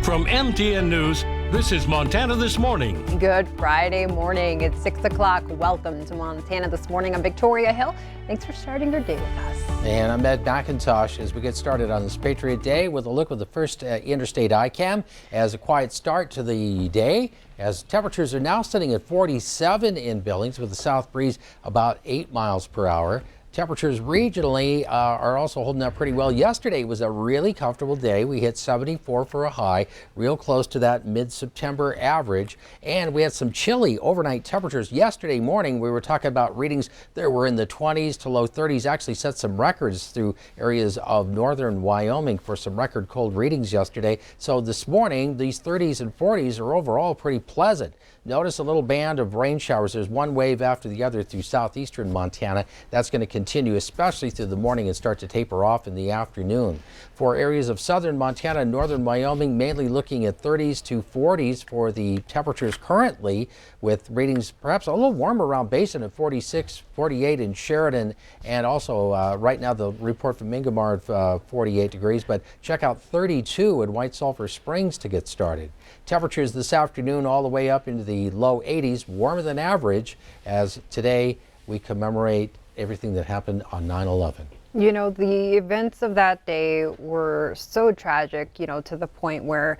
From MTN News, this is Montana This Morning. Good Friday morning. It's 6 o'clock. Welcome to Montana This Morning. I'm Victoria Hill. Thanks for starting your day with us. And I'm Ed McIntosh as we get started on this Patriot Day with a look at the first interstate ICAM as a quiet start to the day, as temperatures are now sitting at 47 in Billings with a south breeze about 8 miles per hour. Temperatures regionally are also holding up pretty well. Yesterday was a really comfortable day. We hit 74 for a high, real close to that mid-September average. And we had some chilly overnight temperatures. Yesterday morning, we were talking about readings that were in the 20s to low 30s, actually set some records through areas of northern Wyoming for some record cold readings yesterday. So this morning, these 30s and 40s are overall pretty pleasant. Notice a little band of rain showers. There's one wave after the other through southeastern Montana. That's going to continue, especially through the morning, and start to taper off in the afternoon. For areas of southern Montana and northern Wyoming, mainly looking at 30s to 40s for the temperatures currently, with readings perhaps a little warmer around Basin at 46, 48 in Sheridan, and also right now the report from Ingomar at 48 degrees, but check out 32 in White Sulphur Springs to get started. Temperatures this afternoon all the way up into the low 80s, warmer than average, as today we commemorate everything that happened on 9/11. You know, the events of that day were so tragic, you know, to the point where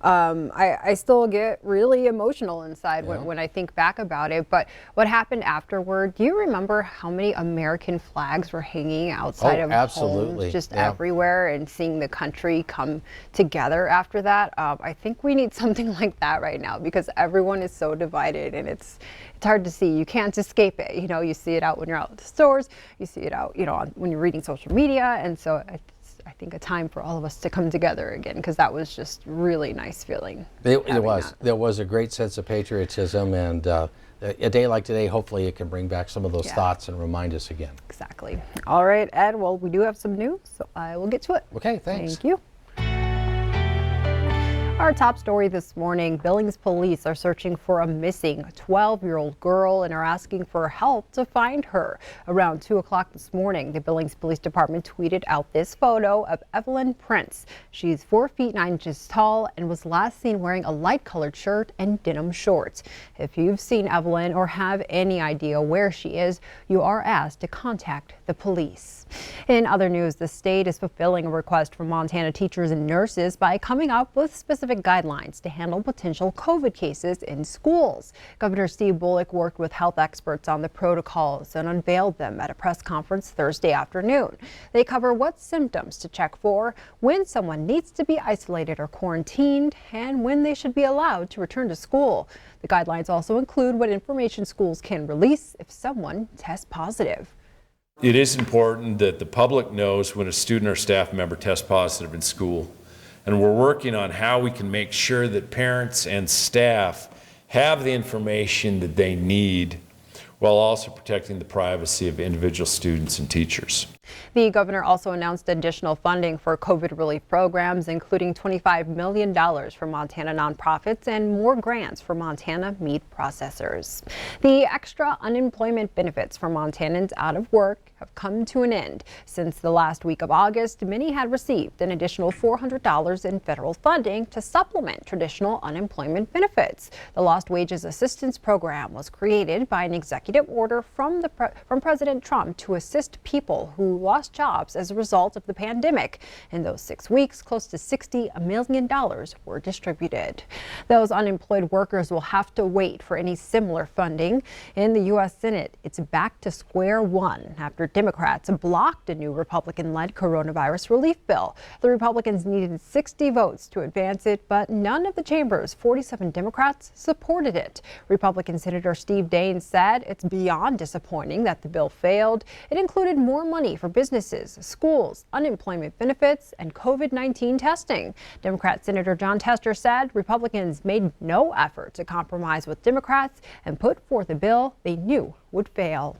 I still get really emotional inside when I think back about it. But what happened afterward, do you remember how many American flags were hanging outside of absolutely. homes just everywhere, and seeing the country come together after that? I think we need something like that right now, because everyone is so divided, and it's hard to see. You can't escape it. You know, you see it out when you're out at the stores, you see it out, you know, when you're reading social media. And so I think a time for all of us to come together again, because that was just really nice feeling. It was. There was a great sense of patriotism, and a day like today, hopefully it can bring back some of those thoughts and remind us again. Exactly. All right, Ed, well, we do have some news, so I will get to it. Okay, thanks. Thank you. Our top story this morning, Billings police are searching for a missing 12-year-old girl and are asking for help to find her. Around 2 o'clock this morning, the Billings Police Department tweeted out this photo of Evelyn Prince. She's 4 feet 9 inches tall and was last seen wearing a light-colored shirt and denim shorts. If you've seen Evelyn or have any idea where she is, you are asked to contact the police. In other news, the state is fulfilling a request from Montana teachers and nurses by coming up with specific guidelines to handle potential COVID cases in schools. Governor Steve Bullock worked with health experts on the protocols and unveiled them at a press conference Thursday afternoon. They cover what symptoms to check for, when someone needs to be isolated or quarantined, and when they should be allowed to return to school. The guidelines also include what information schools can release if someone tests positive. It is important that the public knows when a student or staff member tests positive in school. And we're working on how we can make sure that parents and staff have the information that they need, while also protecting the privacy of individual students and teachers. The governor also announced additional funding for COVID relief programs, including $25 million for Montana nonprofits and more grants for Montana meat processors. The extra unemployment benefits for Montanans out of work have come to an end. Since the last week of August, many had received an additional $400 in federal funding to supplement traditional unemployment benefits. The Lost Wages Assistance Program was created by an executive order from President Trump to assist people who lost jobs as a result of the pandemic. In those 6 weeks, close to $60 million were distributed. Those unemployed workers will have to wait for any similar funding. In the U.S. Senate, it's back to square one after Democrats blocked a new Republican-led coronavirus relief bill. The Republicans needed 60 votes to advance it, but none of the chamber's 47 Democrats supported it. Republican Senator Steve DAINES said it's beyond disappointing that the bill failed. It included more money for businesses, schools, unemployment benefits, and COVID-19 testing. Democrat Senator Jon Tester said Republicans made no effort to compromise with Democrats and put forth a bill they knew would fail.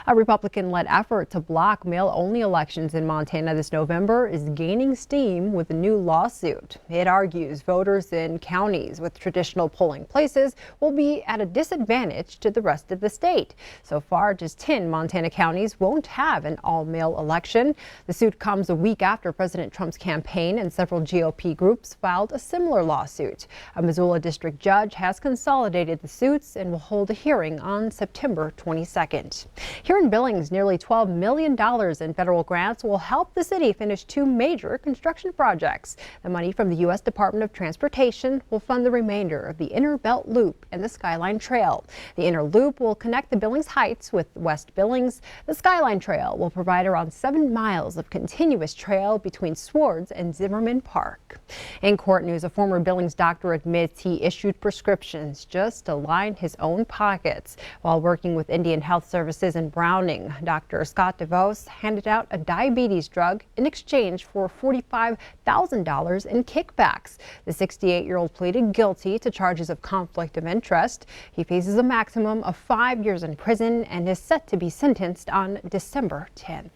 A Republican-led effort to block mail-only elections in Montana this November is gaining steam with a new lawsuit. It argues voters in counties with traditional polling places will be at a disadvantage to the rest of the state. So far, just 10 Montana counties won't have an all-mail election. The suit comes a week after President Trump's campaign and several GOP groups filed a similar lawsuit. A Missoula district judge has consolidated the suits and will hold a hearing on September 22nd. Here in Billings, nearly $12 million in federal grants will help the city finish two major construction projects. The money from the U.S. Department of Transportation will fund the remainder of the Inner Belt Loop and the Skyline Trail. The Inner Loop will connect the Billings Heights with West Billings. The Skyline Trail will provide around 7 miles of continuous trail between Swartz and Zimmerman Park. In court news, a former Billings doctor admits he issued prescriptions just to line his own pockets. While working with Indian Health Services in Browning, Dr. Scott DeVos handed out a diabetes drug in exchange for $45,000 in kickbacks. The 68-year-old pleaded guilty to charges of conflict of interest. He faces a maximum of 5 years in prison and is set to be sentenced on December 10th.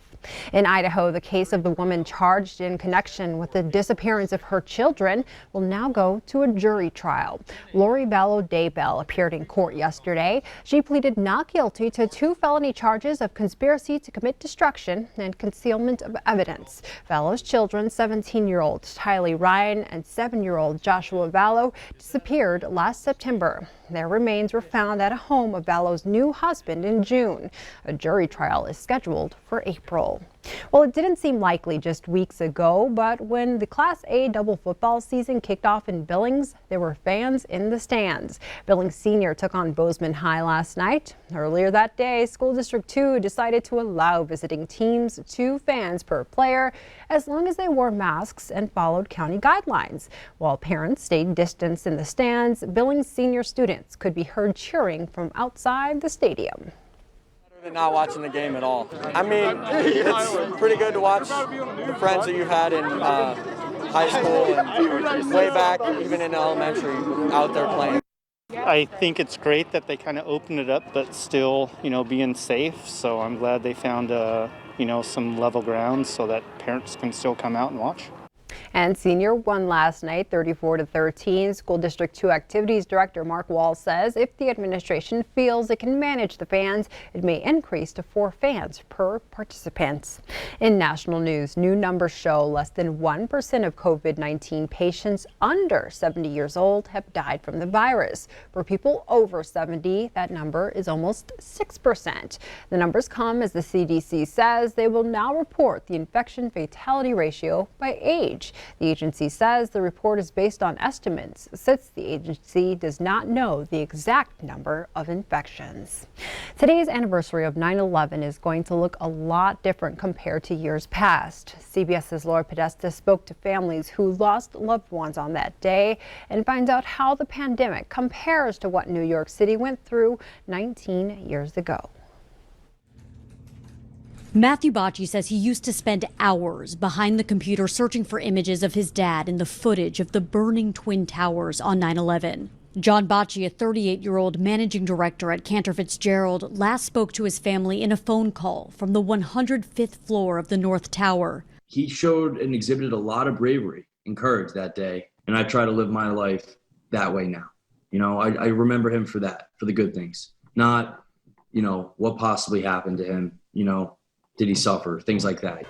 In Idaho, the case of the woman charged in connection with the disappearance of her children will now go to a jury trial. Lori Ballo-Daybell appeared in court yesterday. She pleaded not guilty to 2 felony charges of conspiracy to commit destruction and concealment of evidence. Ballo's children, 17-year-old Tylee Ryan and 7-year-old Joshua Ballo, disappeared last September. Their remains were found at a home of Ballo's new husband in June. A jury trial is scheduled for April. Well, it didn't seem likely just weeks ago, but when the Class A double football season kicked off in Billings, there were fans in the stands. Billings Senior took on Bozeman High last night. Earlier that day, School District 2 decided to allow visiting teams 2 fans per player as long as they wore masks and followed county guidelines. While parents stayed distanced in the stands, Billings Senior students could be heard cheering from outside the stadium. Not watching the game at all. I mean, it's pretty good to watch the friends that you've had in high school and way back, even in elementary, out there playing. I think it's great that they kind of opened it up, but still, being safe. So I'm glad they found, some level ground so that parents can still come out and watch. And Senior won last night 34-13. School District 2 Activities Director Mark Wall says if the administration feels it can manage the fans, it may increase to 4 fans per participant. In national news, new numbers show less than 1% of COVID-19 patients under 70 years old have died from the virus. For people over 70, that number is almost 6%. The numbers come as the CDC says they will now report the infection fatality ratio by age. The agency says the report is based on estimates since the agency does not know the exact number of infections. Today's anniversary of 9/11 is going to look a lot different compared to years past. CBS's Laura Podesta spoke to families who lost loved ones on that day and finds out how the pandemic compares to what New York City went through 19 years ago. Matthew BOCCHI says he used to spend hours behind the computer searching for images of his dad in the footage of the burning Twin Towers on 9/11. John BOCCHI, a 38-year-old managing director at Cantor Fitzgerald, last spoke to his family in a phone call from the 105th floor of the North Tower. He showed and exhibited a lot of bravery and courage that day, and I try to live my life that way now. I remember him for that, for the good things, not, what possibly happened to him, did he suffer, things like that.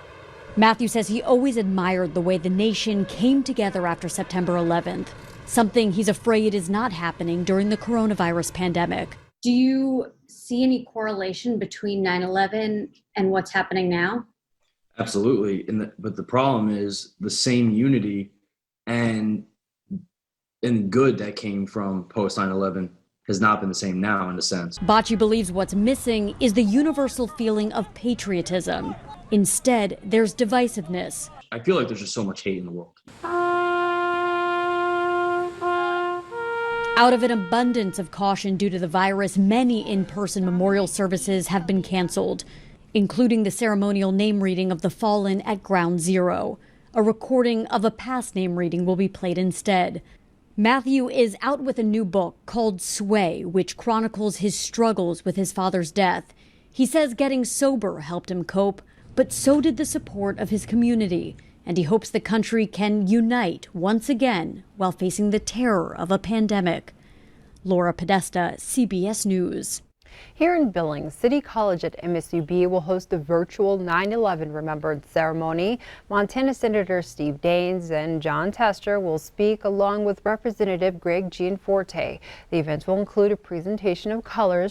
Matthew says he always admired the way the nation came together after September 11th, something he's afraid is not happening during the coronavirus pandemic. Do you see any correlation between 9/11 and what's happening now? Absolutely, but the problem is the same unity and good that came from post 9/11 has not been the same now in a sense. BOCCHI believes what's missing is the universal feeling of patriotism. Instead, there's divisiveness. I feel like there's just so much hate in the world. Out of an abundance of caution due to the virus, many in-person memorial services have been canceled, including the ceremonial name reading of the fallen at Ground Zero. A recording of a past name reading will be played instead. Matthew is out with a new book called Sway, which chronicles his struggles with his father's death. He says getting sober helped him cope, but so did the support of his community. And he hopes the country can unite once again while facing the terror of a pandemic. Laura Podesta, CBS News. Here in Billings, City College at MSUB will host a virtual 9/11 Remembrance Ceremony. Montana Senator Steve Daines and Jon Tester will speak along with Representative Greg Gianforte. The event will include a presentation of colors